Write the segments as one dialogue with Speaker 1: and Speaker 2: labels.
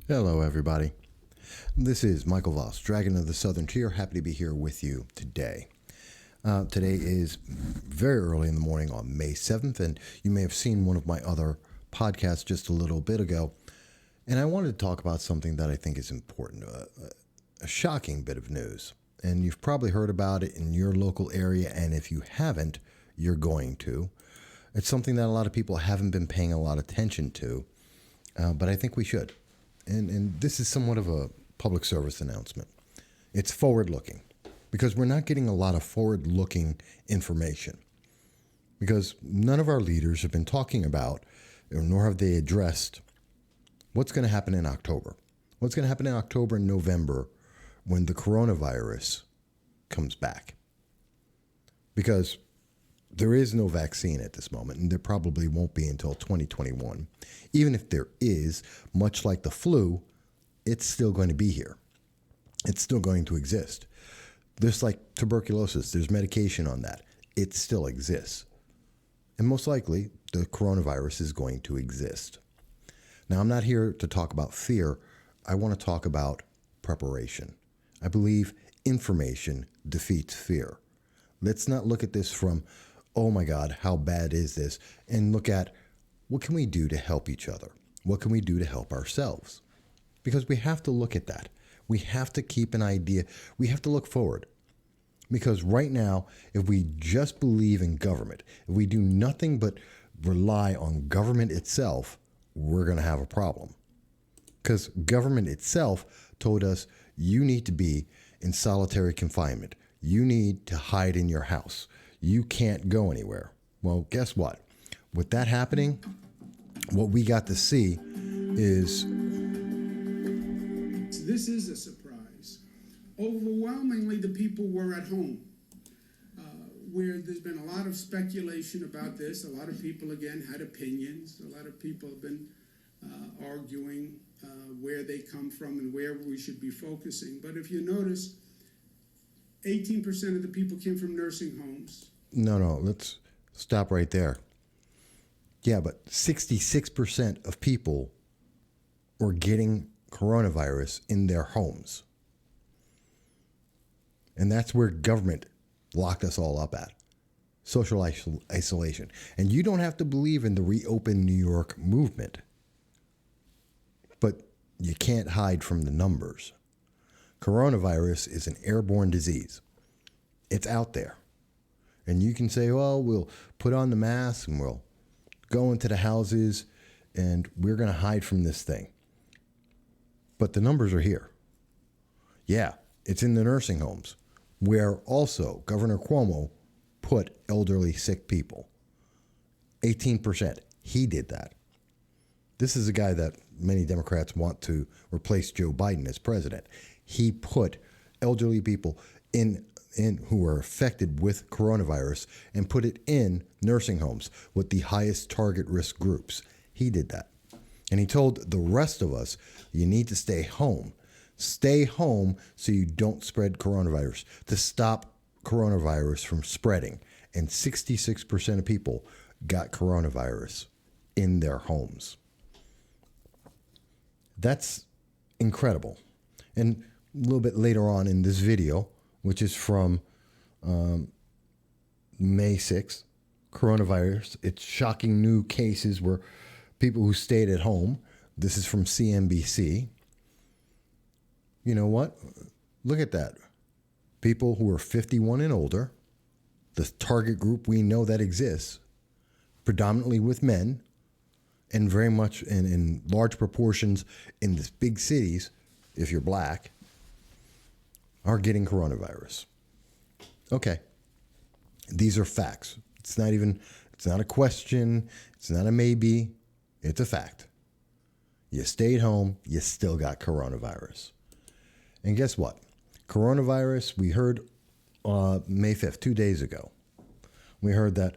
Speaker 1: Hello, everybody. This is Michael Voss, Dragon of the Southern Tier. Happy to be here with you today. Today is very early in the morning on May 7th, and you may have seen one of my other podcasts just a little bit ago. And I wanted to talk about something that I think is important, a shocking bit of news. And you've probably heard about it in your local area, and if you haven't, you're going to. It's something that a lot of people haven't been paying a lot of attention to, but I think we should. And this is somewhat of a public service announcement. It's forward-looking because we're not getting a lot of forward-looking information because none of our leaders have been talking about, nor have they addressed what's going to happen in October. What's going to happen in October and November when the coronavirus comes back. Because there is no vaccine at this moment, and there probably won't be until 2021. Even if there is, much like the flu, it's still going to be here. It's still going to exist. Just like tuberculosis, there's medication on that. It still exists. And most likely, the coronavirus is going to exist. Now, I'm not here to talk about fear. I want to talk about preparation. I believe information defeats fear. Let's not look at this from, oh my God, how bad is this? And look at what can we do to help each other? What can we do to help ourselves? Because we have to look at that. We have to keep an idea. We have to look forward. Because right now, if we just believe in government, if we do nothing but rely on government itself, we're going to have a problem. Because government itself told us you need to be in solitary confinement. You need to hide in your house. You can't go anywhere. Well, guess what? With that happening, what we got to see is...
Speaker 2: This is a surprise. Overwhelmingly, the people were at home, where there's been a lot of speculation about this. A lot of people, again, had opinions. A lot of people have been arguing where they come from and where we should be focusing. But if you notice, 18% of the people came from nursing homes.
Speaker 1: No, let's stop right there. Yeah, but 66% of people were getting coronavirus in their homes. And that's where government locked us all up at. Social isolation. And you don't have to believe in the Reopen New York movement. But you can't hide from the numbers. Coronavirus is an airborne disease. It's out there. And you can say, well, we'll put on the mask and we'll go into the houses and we're going to hide from this thing. But the numbers are here. Yeah, it's in the nursing homes where also Governor Cuomo put elderly sick people. 18%. He did that. This is a guy that many Democrats want to replace Joe Biden as president. He put elderly people in who were affected with coronavirus and put it in nursing homes with the highest target risk groups. He did that. And he told the rest of us, you need to stay home. Stay home so you don't spread coronavirus, to stop coronavirus from spreading. And 66% of people got coronavirus in their homes. That's incredible. And a little bit later on in this video, which is from May 6th, coronavirus. It's shocking new cases where people who stayed at home. This is from CNBC. You know what? Look at that. People who are 51 and older, the target group we know that exists, predominantly with men, and very much in large proportions in the big cities, if you're black, are getting coronavirus. Okay. These are facts. It's not a question. It's not a maybe. It's a fact. You stayed home, you still got coronavirus. And guess what? Coronavirus, we heard May 5th, 2 days ago. We heard that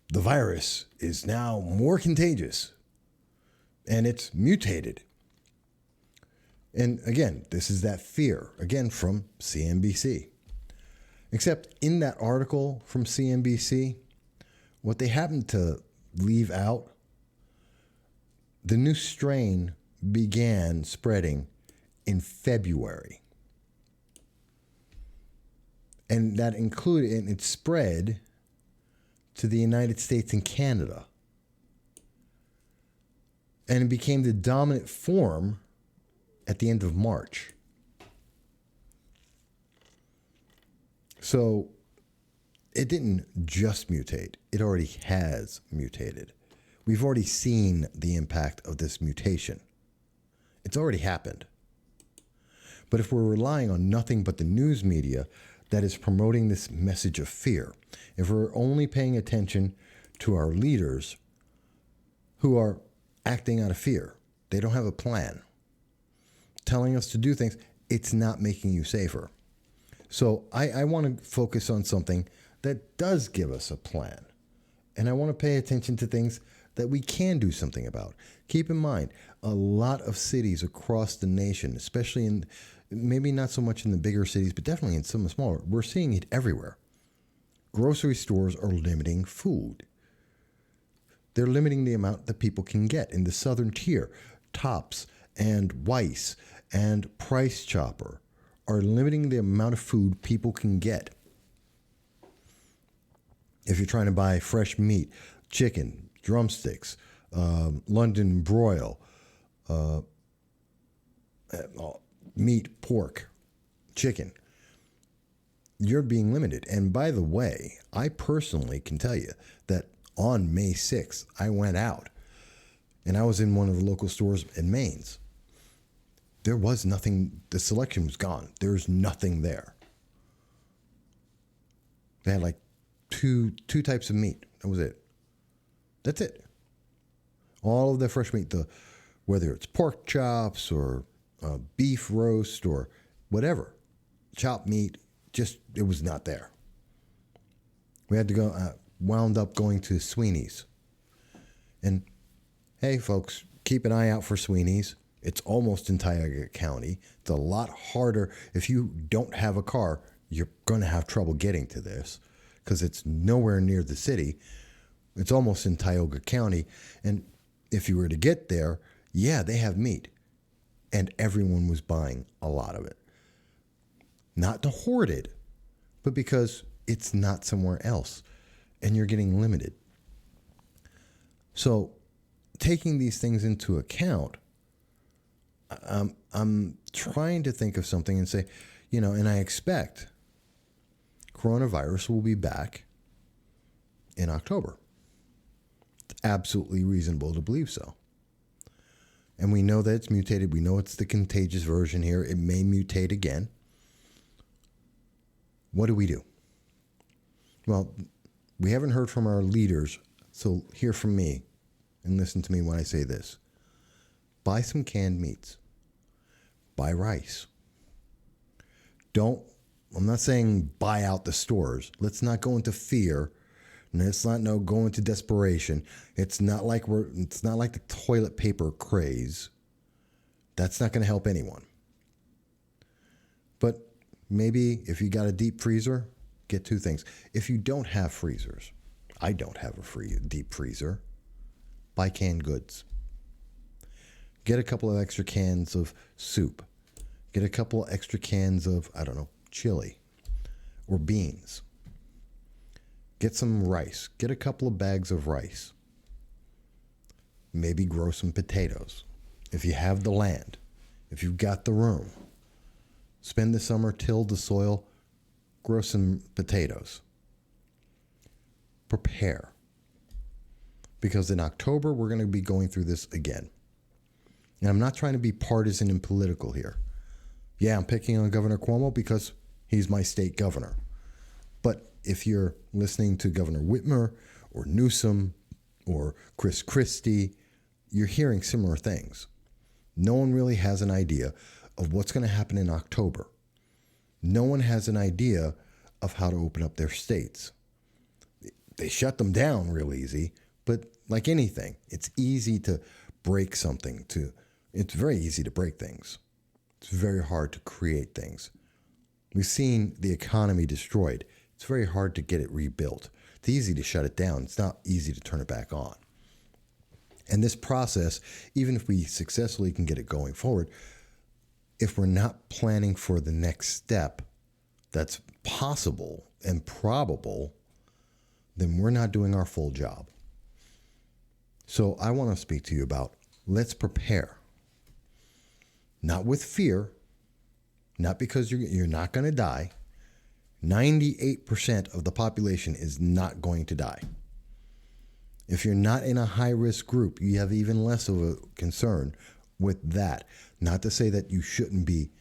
Speaker 1: the virus is now more contagious and it's mutated. And again, this is that fear, again, from CNBC. Except in that article from CNBC, what they happened to leave out, the new strain began spreading in February. And that included, and it spread to the United States and Canada. And it became the dominant form at the end of March. So it didn't just mutate. It already has mutated. We've already seen the impact of this mutation. It's already happened. But if we're relying on nothing but the news media that is promoting this message of fear, if we're only paying attention to our leaders who are acting out of fear, they don't have a plan, telling us to do things, it's not making you safer. So I want to focus on something that does give us a plan. And I want to pay attention to things that we can do something about. Keep in mind, a lot of cities across the nation, especially in, maybe not so much in the bigger cities, but definitely in some of the smaller, we're seeing it everywhere. Grocery stores are limiting food. They're limiting the amount that people can get. In the southern tier, Tops and Weiss and Price Chopper are limiting the amount of food people can get. If you're trying to buy fresh meat, chicken, drumsticks, London broil, meat, pork, chicken, you're being limited. And by the way, I personally can tell you that on May 6th, I went out and I was in one of the local stores in Maine's. There was nothing, the selection was gone. There's nothing there. They had like two types of meat. That was it. That's it. All of the fresh meat, whether it's pork chops or beef roast or whatever, chopped meat, just it was not there. We had to go, wound up going to Sweeney's. And hey, folks, keep an eye out for Sweeney's. It's almost in Tioga County. It's a lot harder. If you don't have a car, you're going to have trouble getting to this because it's nowhere near the city. It's almost in Tioga County. And if you were to get there, yeah, they have meat. And everyone was buying a lot of it. Not to hoard it, but because it's not somewhere else and you're getting limited. So taking these things into account, I'm trying to think of something and say, and I expect coronavirus will be back in October. It's absolutely reasonable to believe so. And we know that it's mutated. We know it's the contagious version here. It may mutate again. What do we do? Well, we haven't heard from our leaders, so hear from me and listen to me when I say this. Buy some canned meats. Buy rice. I'm not saying buy out the stores. Let's not go into fear. Let's not go into desperation. It's not like the toilet paper craze. That's not going to help anyone. But maybe if you got a deep freezer, get two things. If you don't have freezers, I don't have a deep freezer, buy canned goods. Get a couple of extra cans of soup. Get a couple of extra cans of, chili or beans. Get some rice. Get a couple of bags of rice. Maybe grow some potatoes. If you have the land, if you've got the room, spend the summer, till the soil, grow some potatoes. Prepare. Because in October, we're going to be going through this again. And I'm not trying to be partisan and political here. Yeah, I'm picking on Governor Cuomo because he's my state governor. But if you're listening to Governor Whitmer or Newsom or Chris Christie, you're hearing similar things. No one really has an idea of what's going to happen in October. No one has an idea of how to open up their states. They shut them down real easy, but like anything, it's easy to break something. It's very easy to break things. It's very hard to create things. We've seen the economy destroyed. It's very hard to get it rebuilt. It's easy to shut it down. It's not easy to turn it back on. And this process, even if we successfully can get it going forward, if we're not planning for the next step that's possible and probable, then we're not doing our full job. So I want to speak to you about, let's prepare. Not with fear, not because you're not going to die. 98% of the population is not going to die. If you're not in a high-risk group, you have even less of a concern with that. Not to say that you shouldn't be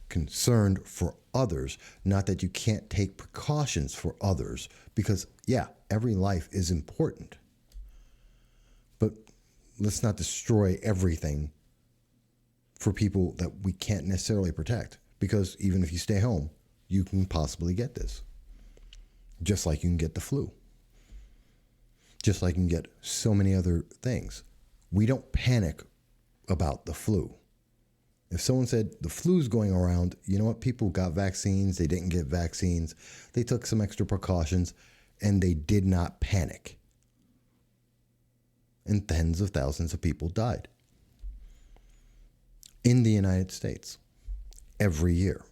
Speaker 1: concerned for others, not that you can't take precautions for others, because, yeah, every life is important. But let's not destroy everything for people that we can't necessarily protect, because even if you stay home, you can possibly get this. Just like you can get the flu. Just like you can get so many other things. We don't panic about the flu. If someone said the flu's going around, you know what? People got vaccines, they didn't get vaccines, they took some extra precautions, and they did not panic. And tens of thousands of people died in the United States every year.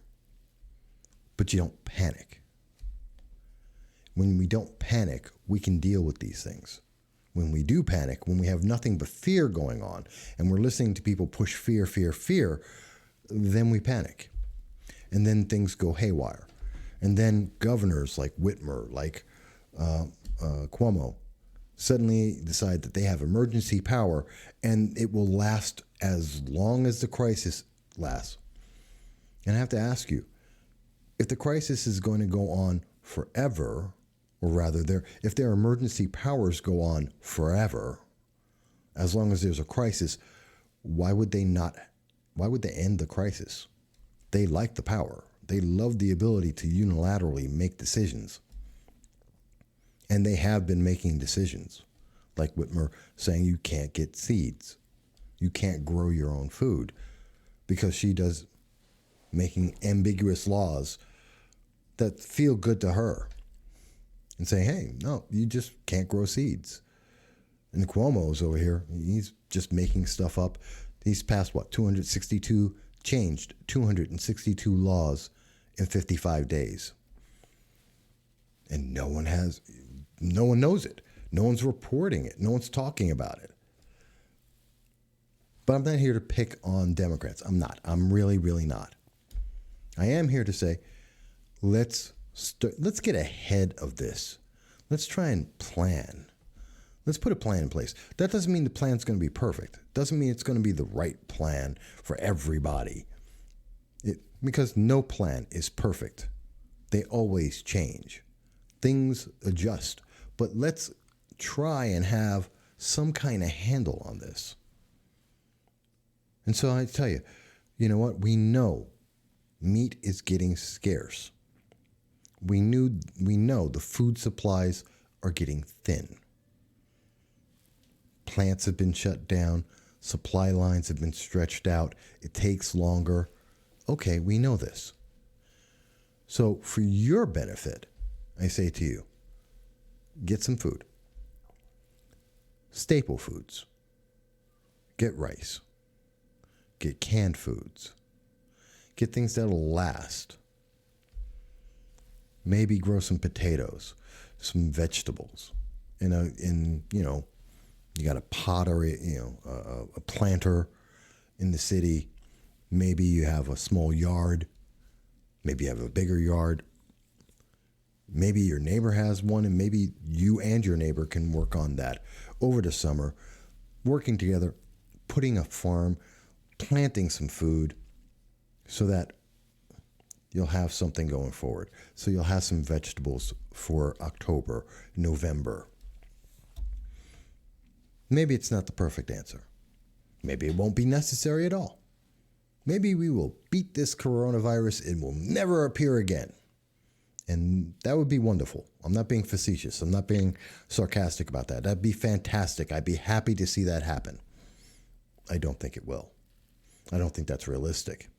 Speaker 1: But you don't panic. When we don't panic, we can deal with these things. When we do panic, when we have nothing but fear going on, and we're listening to people push fear, fear, fear, then we panic. And then things go haywire. And then governors like Whitmer, like Cuomo, suddenly decide that they have emergency power, and it will last as long as the crisis lasts. And I have to ask you, if the crisis is going to go on forever, or rather, if their emergency powers go on forever, as long as there's a crisis, why would they end the crisis? They like the power. They love the ability to unilaterally make decisions. And they have been making decisions, like Whitmer saying you can't get seeds. You can't grow your own food, because she does making ambiguous laws that feel good to her and saying, hey, no, you just can't grow seeds. And Cuomo's over here, he's just making stuff up. He's passed, 262 laws in 55 days. And no one knows it. No one's reporting it. No one's talking about it. But I'm not here to pick on Democrats. I'm not. I'm really, really not. I am here to say, let's get ahead of this. Let's try and plan. Let's put a plan in place. That doesn't mean the plan's going to be perfect. Doesn't mean it's going to be the right plan for everybody. Because no plan is perfect. They always change. Things adjust. But let's try and have some kind of handle on this. And so I tell you, you know what? We know meat is getting scarce. We know the food supplies are getting thin. Plants have been shut down. Supply lines have been stretched out. It takes longer. Okay, we know this. So for your benefit, I say to you, get some food. Staple foods. Get rice. Get canned foods. Get things that'll last. Maybe grow some potatoes, some vegetables. You got a pot or a planter in the city. Maybe you have a small yard. Maybe you have a bigger yard. Maybe your neighbor has one, and maybe you and your neighbor can work on that over the summer, working together, putting a farm, planting some food, so that you'll have something going forward. So you'll have some vegetables for October, November. Maybe it's not the perfect answer. Maybe it won't be necessary at all. Maybe we will beat this coronavirus and will never appear again. And that would be wonderful. I'm not being facetious. I'm not being sarcastic about that. That'd be fantastic. I'd be happy to see that happen. I don't think it will. I don't think that's realistic.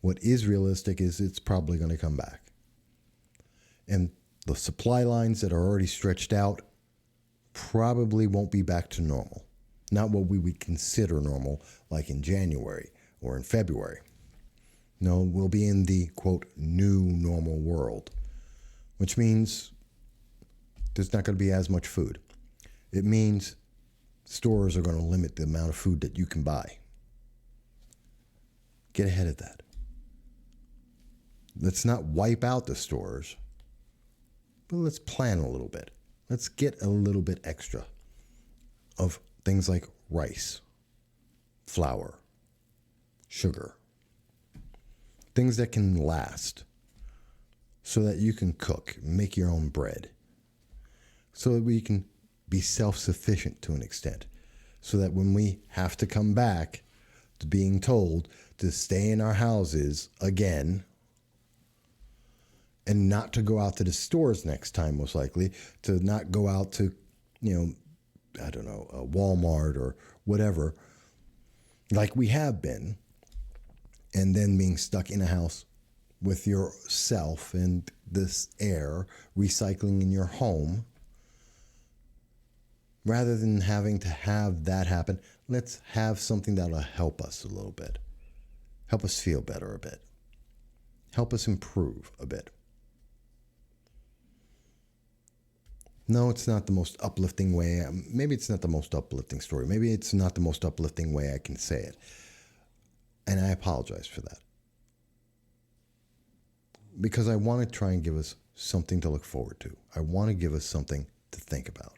Speaker 1: What is realistic is it's probably going to come back. And the supply lines that are already stretched out probably won't be back to normal. not what we would consider normal, like in January or in February. No, we'll be in the, quote, new normal world, which means there's not going to be as much food. It means stores are going to limit the amount of food that you can buy. Get ahead of that. Let's not wipe out the stores, but let's plan a little bit. Let's get a little bit extra of things like rice, flour, sugar, things that can last so that you can cook, make your own bread, so that we can be self-sufficient to an extent, so that when we have to come back to being told to stay in our houses again and not to go out to the stores next time, most likely, to not go out to, I don't know, a Walmart or whatever, like we have been, and then being stuck in a house with yourself and this air, recycling in your home. Rather than having to have that happen, let's have something that'll help us a little bit, help us feel better a bit, help us improve a bit. No, it's not the most uplifting way. Maybe it's not the most uplifting story. Maybe it's not the most uplifting way I can say it. And I apologize for that. Because I want to try and give us something to look forward to. I want to give us something to think about.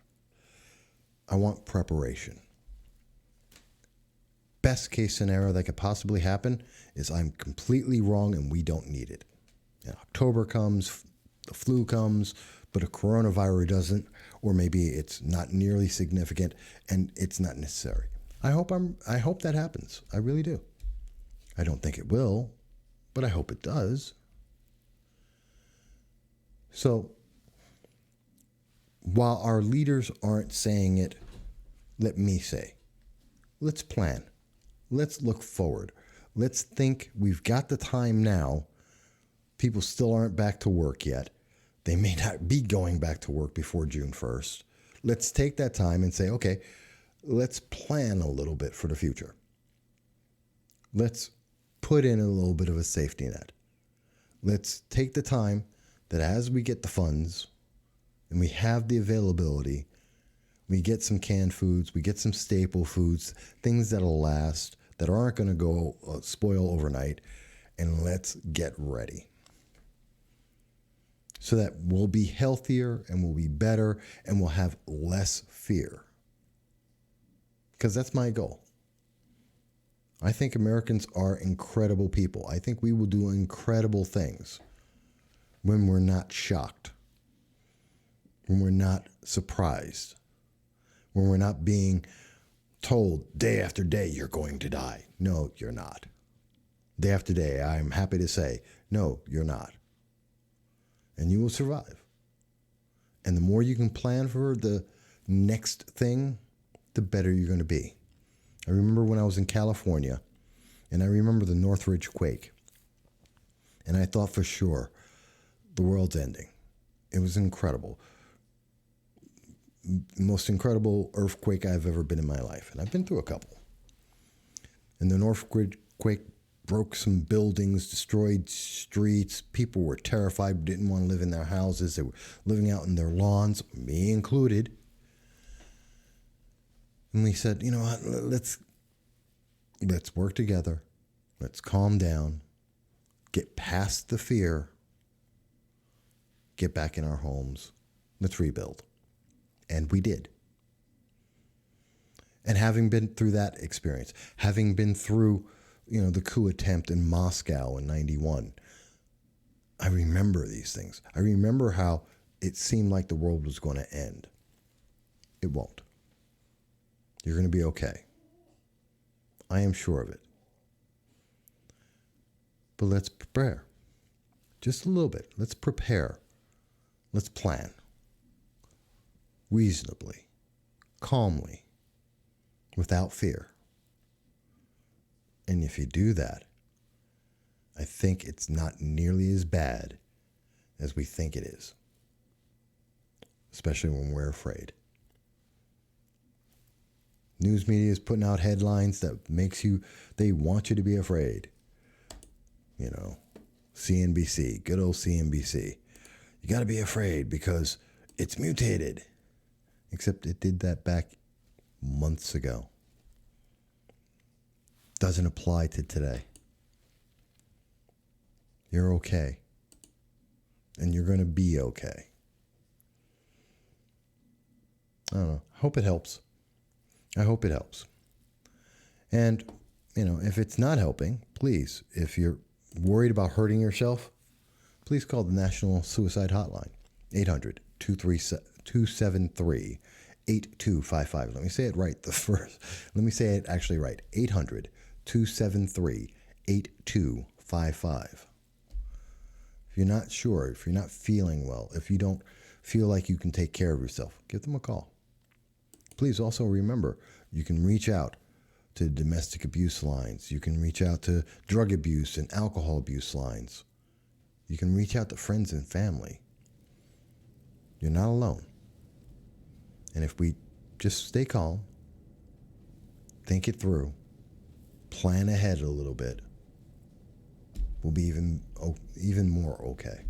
Speaker 1: I want preparation. Best case scenario that could possibly happen is I'm completely wrong and we don't need it. And October comes, the flu comes, but a coronavirus doesn't, or maybe it's not nearly significant and it's not necessary. I hope that happens. I really do. I don't think it will, but I hope it does. So, while our leaders aren't saying it, let me say, let's plan. Let's look forward. Let's think we've got the time now. People still aren't back to work yet. They may not be going back to work before June 1st. Let's take that time and say, okay, let's plan a little bit for the future. Let's put in a little bit of a safety net. Let's take the time that as we get the funds and we have the availability, we get some canned foods, we get some staple foods, things that'll last, that aren't going to go spoil overnight, and let's get ready. So that we'll be healthier and we'll be better and we'll have less fear. Because that's my goal. I think Americans are incredible people. I think we will do incredible things when we're not shocked, when we're not surprised, when we're not being told day after day, you're going to die. No, you're not. Day after day, I'm happy to say, no, you're not. And you will survive. And the more you can plan for the next thing, the better you're going to be. I remember when I was in California, and I remember the Northridge quake. And I thought for sure, the world's ending. It was incredible. Most incredible earthquake I've ever been in my life. And I've been through a couple. And the Northridge quake broke some buildings, destroyed streets. People were terrified, didn't want to live in their houses. They were living out in their lawns, me included. And we said, you know what, let's work together. Let's calm down. Get past the fear. Get back in our homes. Let's rebuild. And we did. And having been through that experience, having been through, the coup attempt in Moscow in 91, I remember these things. I remember how it seemed like the world was going to end. It won't. You're going to be okay. I am sure of it. But let's prepare. Just a little bit. Let's prepare. Let's plan. Reasonably. Calmly. Without fear. And if you do that, I think it's not nearly as bad as we think it is. Especially when we're afraid. News media is putting out headlines that they want you to be afraid. You know, CNBC, good old CNBC. You got to be afraid because it's mutated. Except it did that back months ago. Doesn't apply to today. You're okay. And you're going to be okay. I don't know. Hope it helps. I hope it helps. And, if it's not helping, please, if you're worried about hurting yourself, please call the National Suicide Hotline, 800-273-8255. Let me say it right the first. Let me say it actually right. 800-273-8255. If you're not sure, if you're not feeling well, if you don't feel like you can take care of yourself, give them a call. Please also remember, you can reach out to domestic abuse lines. You can reach out to drug abuse and alcohol abuse lines. You can reach out to friends and family. You're not alone. And if we just stay calm, think it through, plan ahead a little bit, we'll be even more okay.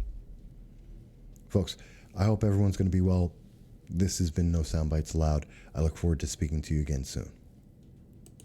Speaker 1: Folks, I hope everyone's going to be well. This has been No Soundbites Allowed. I look forward to speaking to you again soon.